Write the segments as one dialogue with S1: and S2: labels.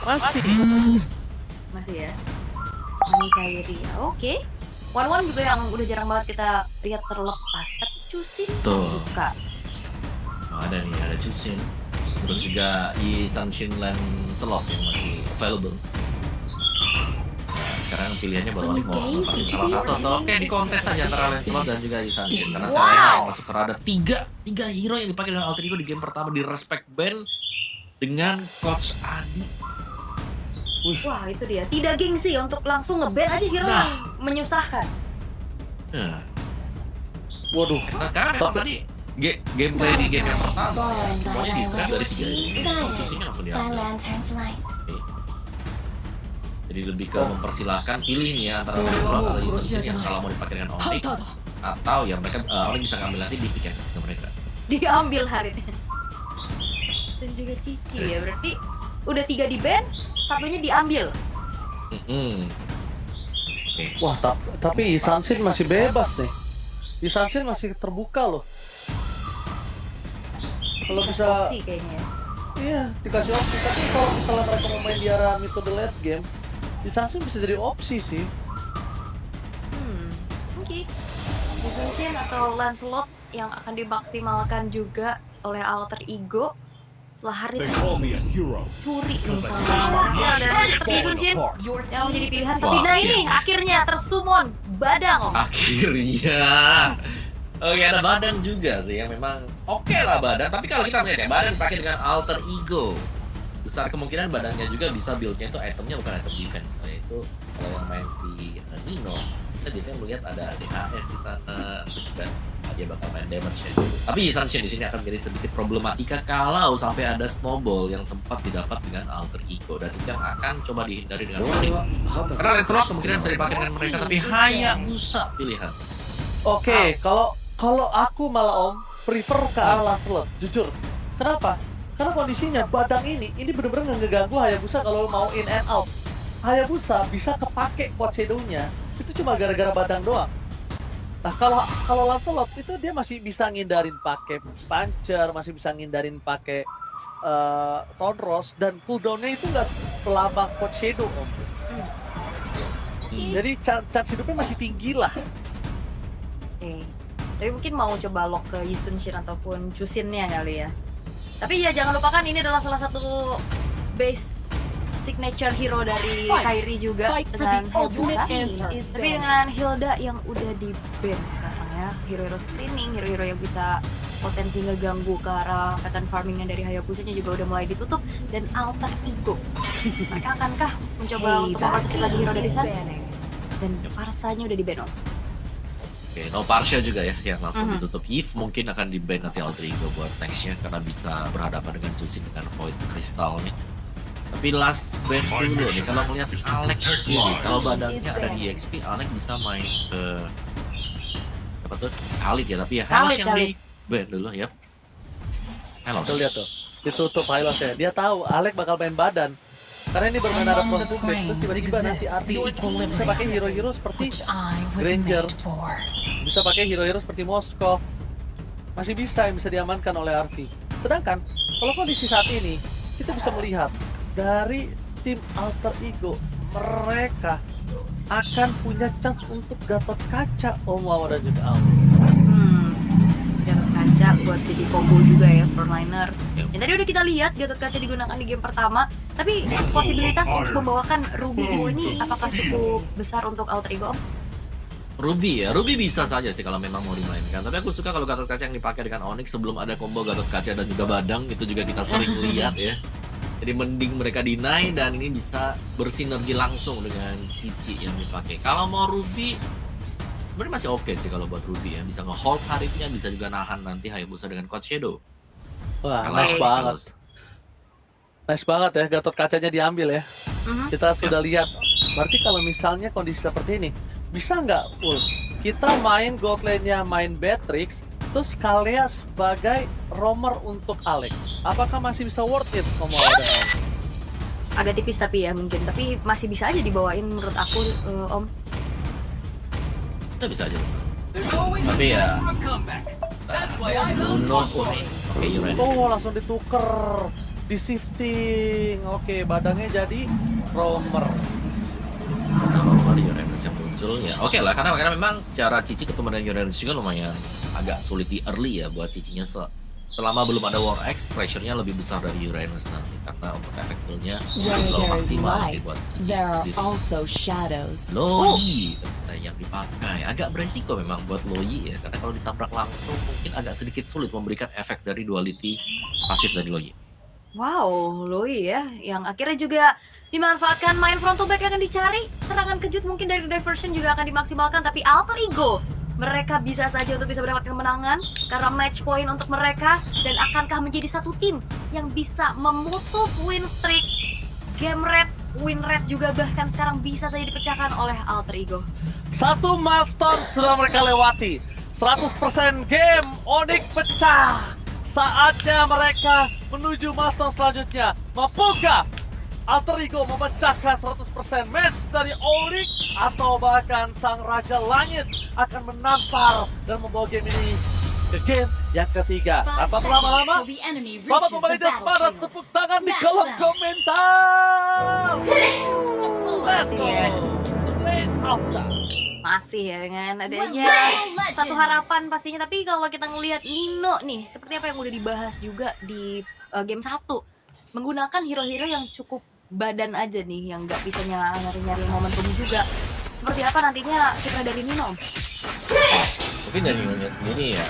S1: Masih.
S2: Masih ya. Ini Kairi ya, oke. One juga yang udah jarang banget kita lihat terlepas. Tapi Chusin
S3: Tuh.
S2: buka.
S3: Oh, ada nih, ada Chusin. Terus juga Yi Sanshin Lancelot yang masih available. Sekarang pilihannya baru Onyx mau lepasin salah satu atau oke di kontes aja antara Lancelot dan juga Yi Sanshin. Karena Selena yang masuk ke radar tiga hero yang dipakai dengan alter ego di game pertama di respect band dengan Coach Adi.
S2: Wah itu dia, tidak gengsi untuk langsung nge-ban aja hero yang menyusahkan.
S3: Nah,
S1: Waduh.
S3: karena memang tadi gameplay di game yang pertama ya, semuanya di trap dari 3 ini. Chusinnya langsung diambil. Jadi lebih ke mempersilahkan pilih nih ya antara Lancelot atau Yi Sanshin yang kalau mau dipakai dengan Onyx atau ya mereka Onyx bisa ngambil nanti di pick ke mereka.
S2: Diambil hari ini. Dan juga Cici ya, berarti udah 3 di ban, satunya diambil.
S3: Oke.
S1: Wah, tapi Yi Sanshin masih bebas nih. Yi Sanshin masih terbuka loh. Kalau bisa,
S2: Opsi kayaknya ya.
S1: iya dikasih opsi. Tapi kalau misalnya mereka mau main di arah metode late game, Yi Sanshin bisa jadi opsi sih.
S2: Oke. Yi Sanshin atau Lancelot yang akan dimaksimalkan juga oleh alter ego setelah hari
S4: They call me a hero.
S2: curi nih
S4: Because I
S2: sama
S4: see
S2: dan seperti
S4: falling
S2: Sunshin
S4: apart.
S2: yang menjadi pilihan. Tapi
S3: Wah,
S2: nah ini akhirnya tersummon Badang Om.
S3: Akhirnya. Oke, ada Badang juga sih yang memang oke lah Badang. Tapi kalau kita melihat ya, Badang dipakai dengan alter ego. Besar kemungkinan Badangnya juga bisa build-nya itu itemnya bukan item defense. Yaitu kalau yang main di Nino, kita biasanya melihat ada DHS di sana, terus juga dia bakal main damage ya. Tapi Yi Sanshin di sini akan menjadi sedikit problematika kalau sampai ada snowball yang sempat didapat dengan alter ego, dan itu yang akan coba dihindari dengan Onyx. Karena Lancelot kemungkinan bisa dipakai dengan mereka, tapi Hayabusa pilihan.
S1: Oke, kalau aku malah Om prefer ke arah Lancelot, jujur. Kenapa? Karena kondisinya Badang ini bener-bener nggak ngeganggu Hayabusa kalau mau in and out. Hayabusa bisa kepake quad shadow-nya itu cuma gara-gara Badang doang. Nah kalau Lancelot itu dia masih bisa ngindarin pakai Puncher, masih bisa ngindarin pakai Tonros, dan cooldown-nya itu nggak selama quad shadow Om. Jadi chance hidupnya masih tinggi lah.
S2: Oke. Tapi mungkin mau coba lock ke Yi Sanshin ataupun Chusin-nya kali ya. Tapi ya jangan lupakan ini adalah salah satu base signature hero dari Kairi juga dengan Hayabusa. Tapi dengan Hilda yang udah di ban sekarang ya, hero-hero screening, hero-hero yang bisa potensi ngeganggu ke arah pattern farmingnya dari Hayabusanya juga udah mulai ditutup, dan alter ego. Mereka akankah mencoba untuk mempersempit lagi hero dari sana? Dan Farsanya udah di ban Om.
S3: Oke, no Parsha juga ya yang langsung ditutup. Yves mungkin akan di ban nanti alter ego buat nextnya karena bisa berhadapan dengan Chusin dengan Void Crystalnya. Tapi last ban dulu nih, kalau melihat Alex sendiri, kalau Badangnya ada di EXP, Alex bisa main ke apa tuh? Khalid ya, tapi ya Helos yang di ban dulu ya. Helos.
S1: Tuh lihat tuh, ditutup Hylos ya. Dia tahu Alek bakal main badan. Karena ini bermain ada front to back, terus tiba-tiba nanti Arti bisa pakai hero-hero seperti Granger, bisa pakai hero-hero seperti Moskov, masih bisa yang bisa diamankan oleh Arvi. Sedangkan kalau kondisi saat ini kita bisa melihat dari tim alter ego, mereka akan punya chance untuk Gatot Kaca, Om Wawa dan juga Om.
S2: Gatot Kaca buat jadi combo juga ya, frontliner. Yang tadi udah kita lihat Gatot Kaca digunakan di game pertama, tapi posibilitas untuk membawakan Ruby di sini apakah cukup besar untuk alter ego Om?
S3: Ruby ya, Ruby bisa saja sih kalau memang mau dimainkan. Tapi aku suka kalau Gatot Kaca yang dipakai dengan Onyx sebelum ada combo Gatot Kaca dan juga Badang, itu juga kita sering lihat ya. Jadi mending mereka deny dan ini bisa bersinergi langsung dengan Cici yang dipakai. Kalau mau Ruby, sebenarnya masih oke sih kalau buat Ruby ya. Bisa nge-hold Harifnya, bisa juga nahan nanti Hayabusa dengan Quad Shadow.
S1: Wah,
S3: Kalau
S1: nice banget. Nice banget ya, Gatot Kacanya diambil ya. Kita sudah lihat. Berarti kalau misalnya kondisi seperti ini, bisa nggak, kita main gold lane-nya, main Beatrix, terus Kalea sebagai roamer untuk Alex. Apakah masih bisa worth it ngomong?
S2: Agak tipis tapi ya mungkin, tapi masih bisa aja dibawain menurut aku Om.
S3: Kita bisa aja. Tapi ya Bruno,
S1: Oh, langsung dituker. Di shifting. Oke, badannya jadi roamer.
S3: Nah, normal Uranus yang muncul ya. Oke lah, karena memang secara Cici ketemu dengan Uranus juga lumayan agak sulit di early ya buat Cicinya selama belum ada War X, pressure-nya lebih besar dari Uranus nanti karena untuk efek nya
S4: Where
S3: belum terlalu
S4: there is
S3: maksimal nanti
S4: light,
S3: buat Cici
S4: there are
S3: sendiri.
S4: also shadows.
S3: Loi yang dipakai agak beresiko memang buat Loi ya, karena kalau ditabrak langsung mungkin agak sedikit sulit memberikan efek dari duality pasif dari Loi.
S2: Wow, Loi ya, yang akhirnya juga dimanfaatkan. Main front to back akan dicari, serangan kejut mungkin dari diversion juga akan dimaksimalkan, tapi alter ego mereka bisa saja untuk bisa mendapatkan kemenangan karena match point untuk mereka. Dan akankah menjadi satu tim yang bisa memutus win streak game rate, win rate juga bahkan sekarang bisa saja dipecahkan oleh alter ego.
S1: Satu milestone sudah mereka lewati. 100% game, Onyx pecah. Saatnya mereka menuju milestone selanjutnya. Mampukah Alter Ego memecahkan 100% match dari Onyx, atau bahkan Sang Raja Langit akan menampar dan membawa game ini ke game yang ketiga? Tanpa berlama-lama, selamat memberi semangat, tepuk tangan di kolom komentar. Let's go! Straight out.
S2: Masih ya dengan adanya satu harapan pastinya. Tapi kalau kita ngelihat Nino nih, seperti apa yang udah dibahas juga di game 1, menggunakan hero-hero yang cukup badan aja nih, yang nggak bisa nyari-nyari momentum juga. Seperti apa nantinya kita dari Nino?
S3: Tapi dari Nino-nya sendiri ya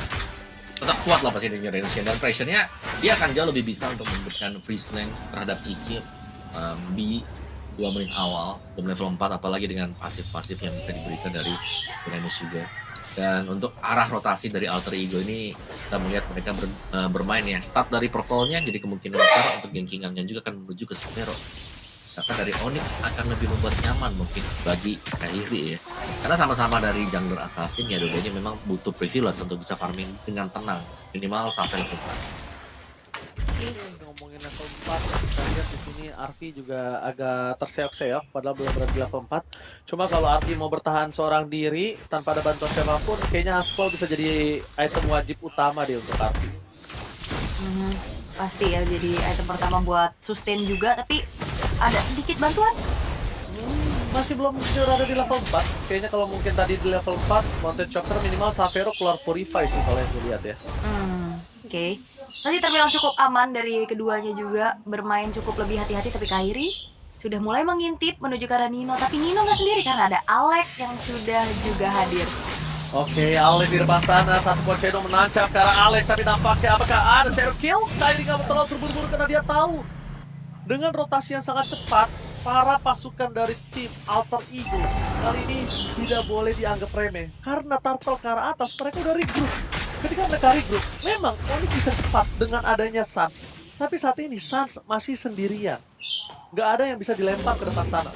S3: tetap kuat lah pasti dari Uranus, dan pressure-nya dia akan jauh lebih bisa untuk memberikan freeze lane terhadap Cici di 2 menit awal sebelum level 4, apalagi dengan pasif-pasif yang bisa diberikan dari Uranus juga. Dan untuk arah rotasi dari alter ego ini kita melihat mereka bermain ya, start dari purple-nya, jadi kemungkinan besar untuk gankingannya juga akan menuju ke Sphero. Karena dari Onyx akan lebih membuat nyaman mungkin bagi Kairi ya, karena sama-sama dari jungler assassin ya, dua-duanya memang butuh privilege untuk bisa farming dengan tenang minimal sampai level 4.
S1: Ngomongin level 4, kita lihat di sini Arfi juga agak terseok-seok padahal belum berada di level 4. Cuma kalau Arfi mau bertahan seorang diri tanpa ada bantuan siapapun, kayaknya Aspol bisa jadi item wajib utama dia untuk Arfi.
S2: Pasti ya, jadi item pertama buat sustain juga, tapi ada sedikit bantuan.
S1: Masih belum berada di level 4. Kayaknya kalau mungkin tadi di level 4, Mountain Chopper minimal Sphero keluar Purify sih kalau yang gue lihat ya.
S2: Oke. Masih terbilang cukup aman dari keduanya juga, bermain cukup lebih hati-hati. Tapi Kairi sudah mulai mengintip menuju ke arah Nino, tapi Nino nggak sendiri karena ada Alec yang sudah juga hadir.
S1: Oke, Alec di depan sana, satu Poseidon menancap ke arah Alec, tapi nampaknya apakah ada shadow kill? Kairi nggak terlalu terburu-buru karena dia tahu dengan rotasi yang sangat cepat, para pasukan dari tim Alter Ego kali ini tidak boleh dianggap remeh karena turtle ke arah atas mereka udah regroup. Ketika mereka regroup, memang Onyx bisa cepat dengan adanya Sans. Tapi saat ini Sans masih sendirian. Nggak ada yang bisa dilempar ke depan sana.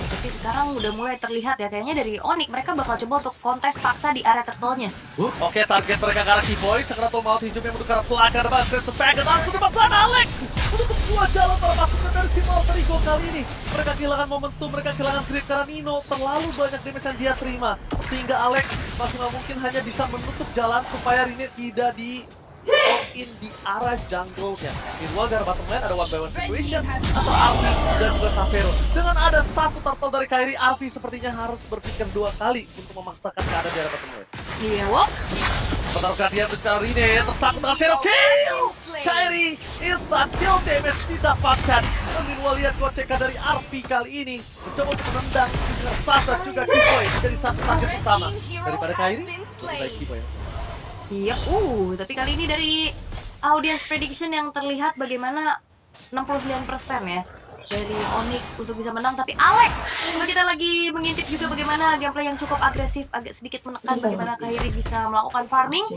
S2: Tapi sekarang udah mulai terlihat ya, kayaknya dari Onyx mereka bakal coba untuk kontes paksa di area turtle-nya.
S1: Oke, target mereka ke arah Keyboy. Sekeratul maut hijau yang menuju ke arah belakang depan. Sepaket langsung depan sana, Alec. Untuk dua jalan para pasukan dari tim Alter Ego kali ini. Mereka kehilangan momentum, mereka kehilangan grip karena Nino terlalu banyak damage yang dia terima. Sehingga Alec masih nggak mungkin hanya bisa menutup jalan supaya Rinit tidak di all in di arah jungle-nya. Meanwhile, dari bottom lane ada one by one situation atau Arfi dan juga Sphero. Dengan ada satu turtle dari Kairi, Arfi sepertinya harus berpikir 2 kali untuk memaksakan keadaan di arah bottom lane.
S2: Iya, Wok.
S1: Pertarungan dia secara Rinit tersangkut dengan shadow kill. Kairi instant kill damage didapatkan. Meanwhile, lihat gocekan dari Arfi kali ini mencoba untuk menendang dengan Sasha juga Keyboy menjadi satu target utama daripada Kairi. Lebih baik Keyboy.
S2: Iya, tapi kali ini dari audience prediction yang terlihat bagaimana 69% ya dari Onyx untuk bisa menang. Tapi Alec, kalau kita lagi mengintip juga bagaimana gameplay yang cukup agresif, agak sedikit menekan bagaimana Kairi bisa melakukan farming.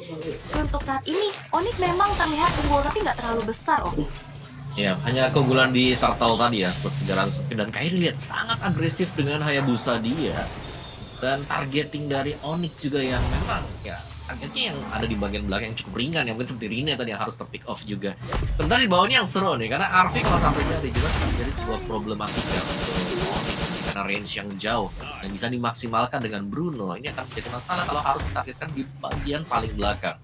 S2: Untuk saat ini, Onyx memang terlihat unggul tapi nggak terlalu besar.
S3: Ya, hanya keunggulan di turtle tadi ya, plus kejaran spin, dan Kairi lihat sangat agresif dengan Hayabusa dia. Dan targeting dari Onyx juga yang memang ya targetnya yang ada di bagian belakang yang cukup ringan, yang mungkin seperti Rine tadi yang harus terpick off juga. Sebentar di bawah ini yang seru nih, karena Arfi kalau sampai jadi jelas menjadi sebuah problematika untuk Onyx, karena menggunakan range yang jauh yang bisa dimaksimalkan dengan Bruno. Ini akan menjadi masalah kalau harus ditargetkan di bagian paling belakang.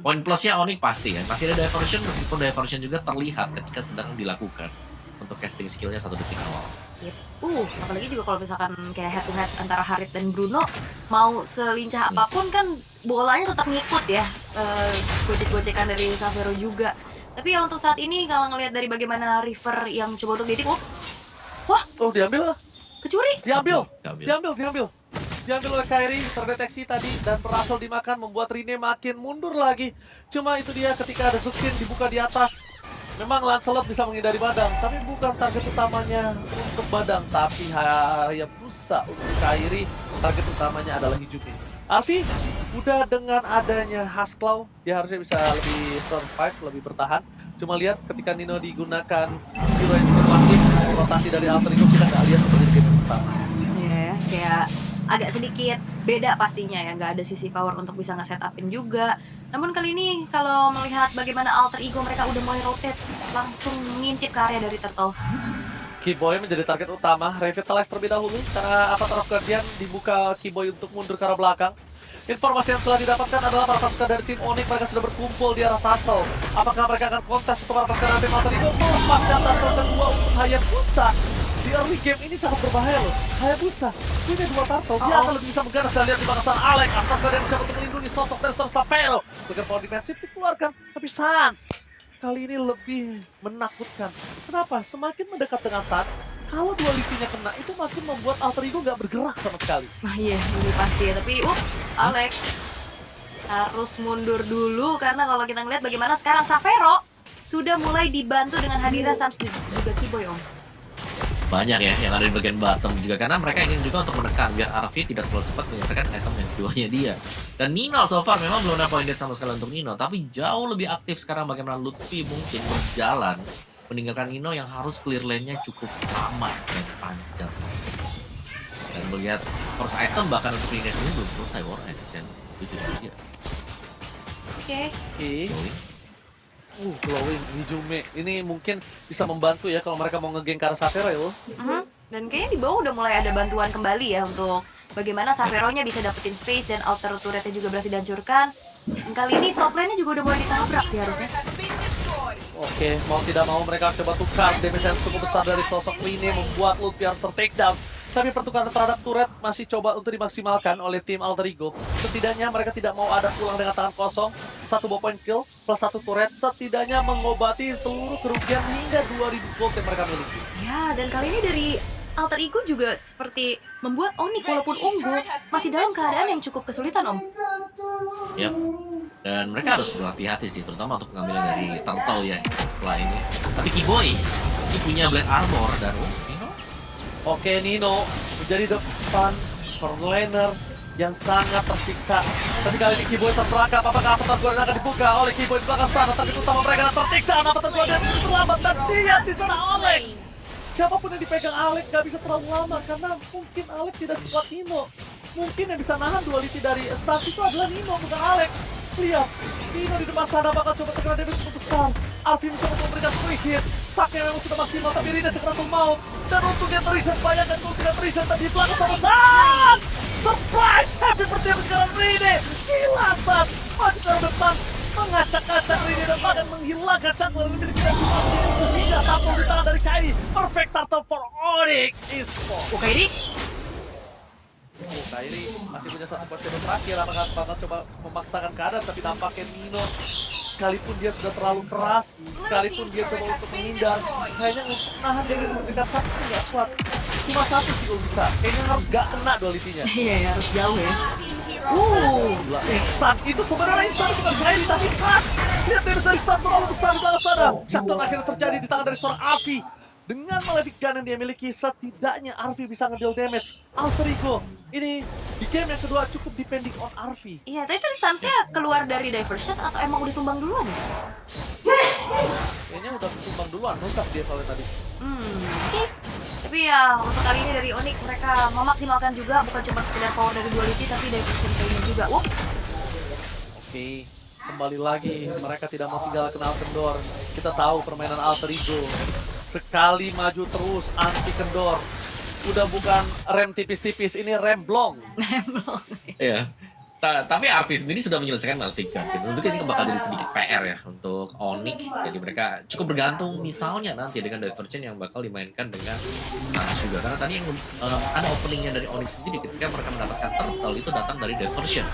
S3: Poin plusnya Onyx pasti ya, masih ada diversion meskipun diversion juga terlihat ketika sedang dilakukan untuk casting skillnya 1 detik awal.
S2: Apalagi juga kalau misalkan kayak head to head antara Harit dan Bruno, mau selincah apapun kan bolanya tetap ngikut ya, gocek-gocekan dari Xavero juga. Tapi ya untuk saat ini kalau ngelihat dari bagaimana River yang coba untuk ditik,
S1: Oh, diambil lah.
S2: kecuri.
S1: Diambil
S3: Diambil.
S1: oleh Kairi, terdeteksi tadi dan berhasil dimakan, membuat Rine makin mundur lagi. Cuma itu dia ketika ada Zuxin dibuka di atas. Memang Lancelot bisa menghindari Badang, tapi bukan target utamanya untuk Badang. Tapi Hayabusa untuk Kairi, target utamanya adalah Hijumi. Arfi, udah dengan adanya Hasklaw, dia harusnya bisa lebih survive, lebih bertahan. Cuma lihat ketika Nino digunakan hero yang cukup masif, rotasi dari Alter Ego kita nggak lihat seperti game pertama.
S2: Iya, kayak agak sedikit beda pastinya ya, nggak ada sisi power untuk bisa nge-setupin juga. Namun kali ini kalau melihat bagaimana Alter Ego mereka udah mulai rotate, langsung ngintip ke area dari Turtle.
S1: Keyboy menjadi target utama, revitalize terlebih dahulu karena Avatar of Guardian dibuka Keyboy untuk mundur ke arah belakang. Informasi yang telah didapatkan adalah para pasukan dari tim Onyx mereka sudah berkumpul di arah Turtle. Apakah mereka akan kontes untuk para pasukan dari tim Alter Ego melepaskan Turtle kedua untuk Hayabusa? Di early game ini sangat berbahaya loh. Hayabusa punya 2 Turtle, dia akan lebih bisa mengganas dan lihat di bakasan Alex. Avatar Guardian mencoba untuk melindungi sosok dari Xavero. Dengan power defensif dikeluarkan, tapi Sans kali ini lebih menakutkan. Kenapa? Semakin mendekat dengan Sans, kalau duality-nya kena, itu makin membuat Alter Ego nggak bergerak sama sekali.
S2: Iya, ini pasti ya. Tapi Alex harus mundur dulu karena kalau kita ngeliat bagaimana sekarang Xavero sudah mulai dibantu dengan hadirnya Sans juga Keyboy, Om.
S3: Banyak ya yang ada di bagian bottom juga karena mereka ingin juga untuk menekan biar RV tidak terlalu cepat menyelesaikan item yang keduanya dia. Dan Nino so far memang belum ada poin dead sama sekali untuk Nino, tapi jauh lebih aktif sekarang bagaimana Lutfi mungkin berjalan meninggalkan Nino yang harus clear lane-nya cukup lama dan panjang. Dan melihat first item bahkan untuk Nino ini belum selesai War Axe kan. Itu dia.
S2: Oke.
S1: Glowing Hijumi ini mungkin bisa membantu ya kalau mereka mau ngegeng ke arah Xavero ya.
S2: Dan kayaknya di bawah udah mulai ada bantuan kembali ya untuk bagaimana Xavero-nya bisa dapetin space dan outer turret-nya juga berhasil dihancurkan. Dan kali ini top lane-nya juga udah mulai ditabrak sih harusnya.
S1: Oke, mau tidak mau mereka coba tukar damage yang cukup besar dari sosok Rine membuat Lutfi harus ter-takedown. Tapi pertukaran terhadap turret masih coba untuk dimaksimalkan oleh tim Alter Ego. Setidaknya mereka tidak mau ada pulang dengan tangan kosong. 1 ball point kill plus 1 turret setidaknya mengobati seluruh kerugian hingga 2000 gold yang mereka miliki.
S2: Ya, dan kali ini dari Alter Ego juga seperti membuat Onyx walaupun unggul masih dalam keadaan yang cukup kesulitan, Om.
S3: Yap. Dan mereka harus berhati-hati sih, terutama untuk pengambilan dari Turtle ya setelah ini. Tapi Keyboy ini punya Black Armor dan Nino.
S1: Oke, Nino menjadi depan front laner yang sangat tersiksa. Tapi kali ini Keyboy terperangkap. Apakah Avatar Guardian akan dibuka oleh Keyboy di belakang sana? Tapi utama mereka dan tersiksa. Avatar Guardian terlambat dan dia di sana Alex. Siapapun yang dipegang Alex gak bisa terlalu lama karena mungkin Alex tidak sekuat Nino. Mungkin yang bisa nahan duality dari Sans itu adalah Nino, bukan Alex. Lihat, Nino di depan sana bakal coba terkena damage cukup besar. Alvin mencoba memberikan quick hit. Stacknya memang sudah maksimal, tapi Rina segera maut. Dan untungnya terreset banyak dan kalau tidak terreset tadi belakang sama Sans. Surprise! Happy birthday sekarang Rina. Gila Sans. Maju ke depan. Mengacak-acak Rina dan bahkan menghilangkan cangkul lebih dari hingga tampil di tangan dari Kairi. Perfect turtle for Onyx Esports.
S2: Oke, ini
S1: Kairi masih punya 1 posisi terakhir. Apakah bakal coba memaksakan keadaan, tapi nampaknya Nino sekalipun dia sudah terlalu keras, sekalipun dia coba untuk menghindar, kayaknya untuk nahan dia seperti dekat satu sih nggak kuat. Cuma 1 sih kalau bisa. Kayaknya harus gak kena duality-nya.
S2: iya ya, harus jauh ya.
S1: Gila, instan. Itu sebenarnya instan bukan Kairi, tapi instan. Lihat damage dari instan terlalu besar di belakang sana. Shutdown akhirnya terjadi di tangan dari seorang Arfi. Dengan Malefic Gun yang dia miliki, setidaknya Arfi bisa nge-deal damage. Alter Ego ini di game yang kedua cukup depending on Arfi.
S2: Iya, tapi tadi Sans-nya keluar dari diversion atau emang udah tumbang duluan ya?
S1: Kayaknya udah tumbang duluan, rusak dia soalnya tadi.
S2: Oke. Tapi ya, untuk kali ini dari Onyx mereka memaksimalkan juga bukan cuma sekedar power dari duality tapi diversion kayaknya juga.
S1: Oke, kembali lagi mereka tidak mau tinggal kenal kendor. Kita tahu permainan Alter Ego. Sekali maju terus anti kendor. udah bukan rem tipis-tipis, ini rem blong.
S3: Iya. Tapi Arfi sendiri sudah menyelesaikan multi guns. Tentu ini bakal jadi sedikit PR ya untuk Onyx. Jadi mereka cukup bergantung misalnya nanti dengan diversion yang bakal dimainkan dengan Sans juga. Karena tadi yang ada openingnya dari Onyx sendiri ketika mereka mendapatkan turtle itu datang dari diversion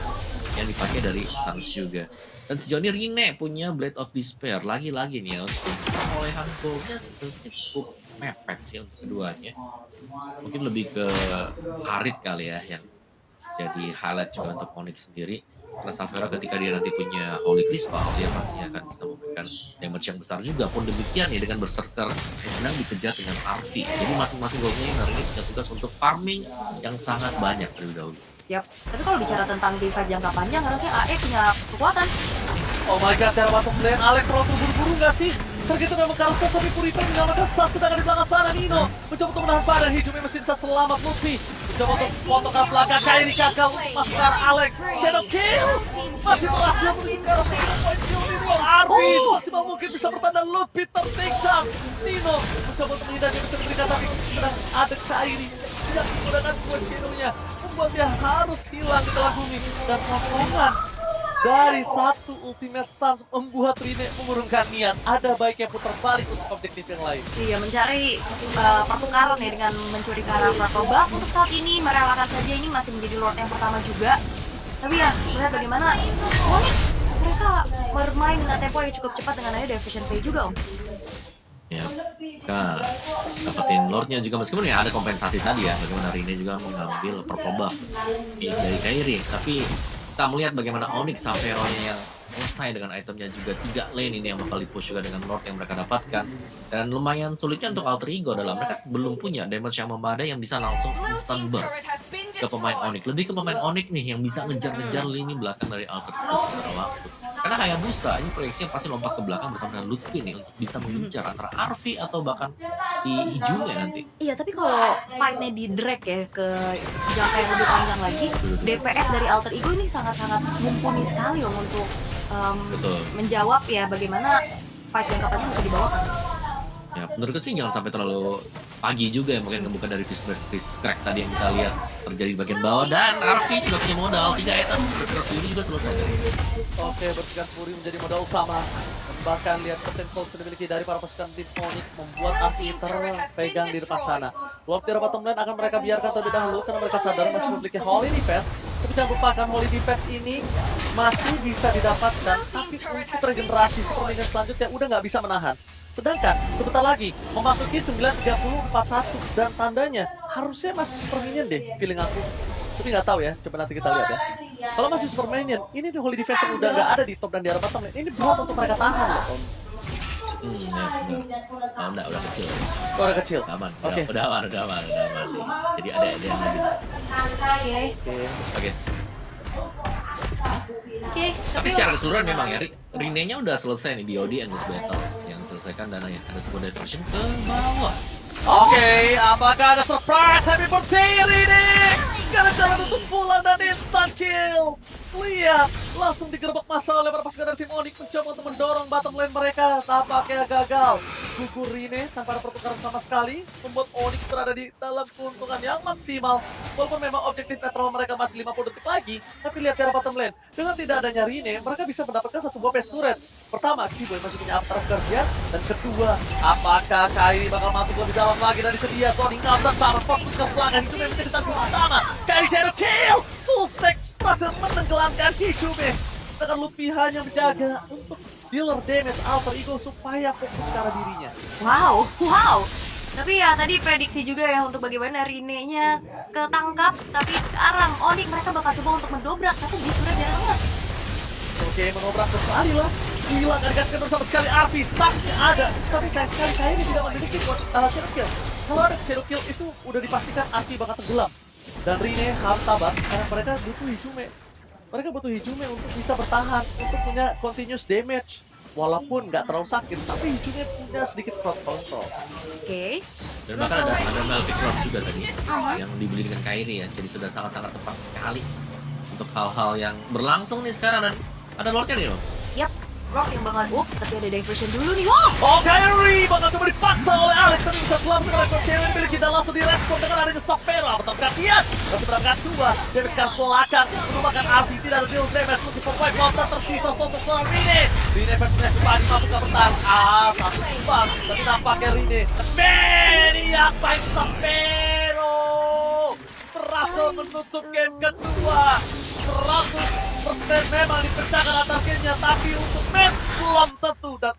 S3: yang dipakai dari Sans juga. Dan sejauh ini Rine punya Blade of Despair. Lagi-lagi nih ya, untuk perolehan goalnya sebenarnya cukup mepet sih untuk keduanya. Mungkin lebih ke Harit kali ya yang jadi highlight juga untuk Onyx sendiri. Karena Savera ketika dia nanti punya Holy Crystal, dia pasti akan bisa memberikan damage yang besar juga. Pun demikian ya dengan Berserker yang sedang dikejar dengan Arfi. Jadi masing-masing goalnya hari ini punya tugas untuk farming yang sangat banyak terlebih dahulu.
S2: Yap, tapi kalau bicara tentang tim fight jangka panjang, harusnya AE punya kekuatan.
S1: Oh my god, cara bottom lane, Alex terlalu terburu-buru nggak sih? Tergitu memang Karlsson, tapi Purifier menyelamatkan Sans, sedangkan di belakang sana Nino mencoba untuk menahan badan, hijaunya masih bisa selamat. Luffy mencoba untuk potong ke belakang, Kairi gagal untuk masuk ke arah Alex. Shadow kill, masih berhasil meninggal, point kill Nino. Arvis maksimal mungkin bisa bertanda, Luffy tertikam. Nino mencoba untuk menghindar, dia bisa diberikan, tapi sedang ada Kairi tidak menggunakan point Shadow-nya, membuat dia harus hilang di tengah bumi. Dan potongan dari satu ultimate Sans membuat Rine mengurungkan niat. Ada baiknya putar balik untuk objektif yang lain.
S2: Iya, mencari pertukaran ya dengan mencuri ke arah Pratoba. Untuk saat ini merelakan saja, ini masih menjadi Lord yang pertama juga. Tapi ya, lihat bagaimana Onyx mereka bermain dengan tempo yang cukup cepat dengan adanya Division Play juga, Om.
S3: Ya, kita dapetin Lordnya juga meskipun ya ada kompensasi tadi ya. Bagaimana Rine juga mengambil purple buff dari Kairi. Tapi kita melihat bagaimana Onyx Savera-nya yang selesai dengan itemnya juga 3 lane ini yang bakal di-push juga dengan Lord yang mereka dapatkan. Dan lumayan sulitnya untuk Alter Ego adalah mereka belum punya damage yang memadai yang bisa langsung instant burst ke pemain Onyx. Lebih ke pemain Onyx nih yang bisa ngejar-ngejar lini belakang dari Alter Ego sementara waktu. Karena Hayabusa ini proyeksinya pasti lompat ke belakang bersama dengan Lutfi nih untuk bisa mengincar antara Arfi atau bahkan di Hijume nanti.
S2: Iya, tapi kalau fight-nya di drag ya ke jangka yang lebih panjang lagi, DPS dari Alter Ego ini sangat-sangat mumpuni sekali Om untuk menjawab ya bagaimana fight jangka panjang bisa dibawakan.
S3: Ya, menurutku sih jangan sampai terlalu pagi juga ya, mungkin ngebuka dari fish crack tadi yang kita lihat terjadi di bagian bawah. Dan Arfi sudah punya modal 3 item, bersekat Fury juga selesai.
S1: Oke, bersekat Fury menjadi modal utama. Bahkan lihat potensial sudah dimiliki dari para pasukan tim Onyx membuat Arfi terpegang di depan sana. Lord di bottom lane akan mereka biarkan terlebih dahulu karena mereka sadar masih memiliki Holy Defense. Tapi jangan lupakan Holy Defense ini masih bisa didapatkan, tapi untuk regenerasi pertandingan selanjutnya udah nggak bisa menahan. Sedangkan sebentar lagi memasuki 9:30:41 dan tandanya harusnya masih super minion deh, feeling aku. Tapi nggak tahu ya, coba nanti kita lihat ya. Kalau masih super minion, ini tuh Holy Defense yang udah nggak ada di top dan di arah bottom lane. Ini berat untuk mereka tahan loh, Om.
S3: Ya benar. Udah kecil.
S1: Oh, udah kecil.
S3: Aman.
S1: Oke.
S3: Udah aman. Jadi ada yang lebih. Oke.
S2: Oke,
S3: Tapi secara keseluruhan memang ya Rine-nya udah selesai nih BOD Endless Battle yang selesaikan dananya. Ada sebuah diversion ke bawah.
S1: Oke, apakah ada surprise happy birthday Rine? Gara-gara tutup pulang dan instant kill. Lihat, langsung digerebek masa oleh para pasukan dari tim Onyx mencoba untuk mendorong bottom lane mereka. Tampaknya gagal. Gugur Rine tanpa ada pertukaran sama sekali membuat Onyx berada di dalam keuntungan yang maksimal. Walaupun memang objektif netral mereka masih 50 detik lagi, tapi lihat cara bottom lane. Dengan tidak adanya Rine, mereka bisa mendapatkan satu buah base turret. Pertama, Kiboy masih punya avatar kerja. Dan kedua, apakah Kairi bakal masuk lebih dalam lagi dari sedia? Tony Ngabdan sama fokus ke belakang. Itu menjadi tanggung utama. Kairi shadow kill! Full stack berhasil menenggelamkan Hijume. Sedangkan Luffy hanya menjaga untuk dealer damage Alter Ego supaya fokus ke arah dirinya.
S2: Wow. Tapi ya tadi prediksi juga ya untuk bagaimana Rine-nya ketangkap. Tapi sekarang Onyx mereka bakal coba untuk mendobrak, tapi justru jarang banget.
S1: Oke, menobrak kembali lah. Gila, gak dikasih kendor sama sekali. Arfi, stucknya ada. Tapi sayang sekali saya ini tidak memiliki shadow kill. Kalau ada shadow kill itu udah dipastikan Arfi bakal tenggelam. Dan Rine harus sabar karena mereka butuh Hijume. Mereka butuh Hijume untuk bisa bertahan, untuk punya continuous damage. Walaupun nggak terlalu sakit, tapi Hijume punya sedikit crowd control.
S2: Oke.
S3: Dan bahkan ada Melty Crop juga tadi yang dibeli dengan Kairi ya. Jadi sudah sangat-sangat tepat sekali untuk hal-hal yang berlangsung nih sekarang. Dan ada Lordnya nih loh.
S2: Yap, Rock yang bakal tapi ada diversion dulu nih. Wow.
S1: Oh, Kairi bakal coba dipaksa oleh Alex, tapi bisa selamat respon cewek dimiliki dan langsung direspon dengan adanya Sapphire. Tetap perhatian, masih berangkat 2. Damage sekarang belakang, merupakan Arfi, tidak ada deal damage. Untuk pemain counter tersisa sosok seorang Rine. Rine versus Spani mampu gak bertahan. Satu tumbang, tapi nampaknya Rine. Maniac fight Sapphire berhasil menutup game kedua. 100% memang dipecahkan atas gamenya, tapi untuk match belum tentu. Dan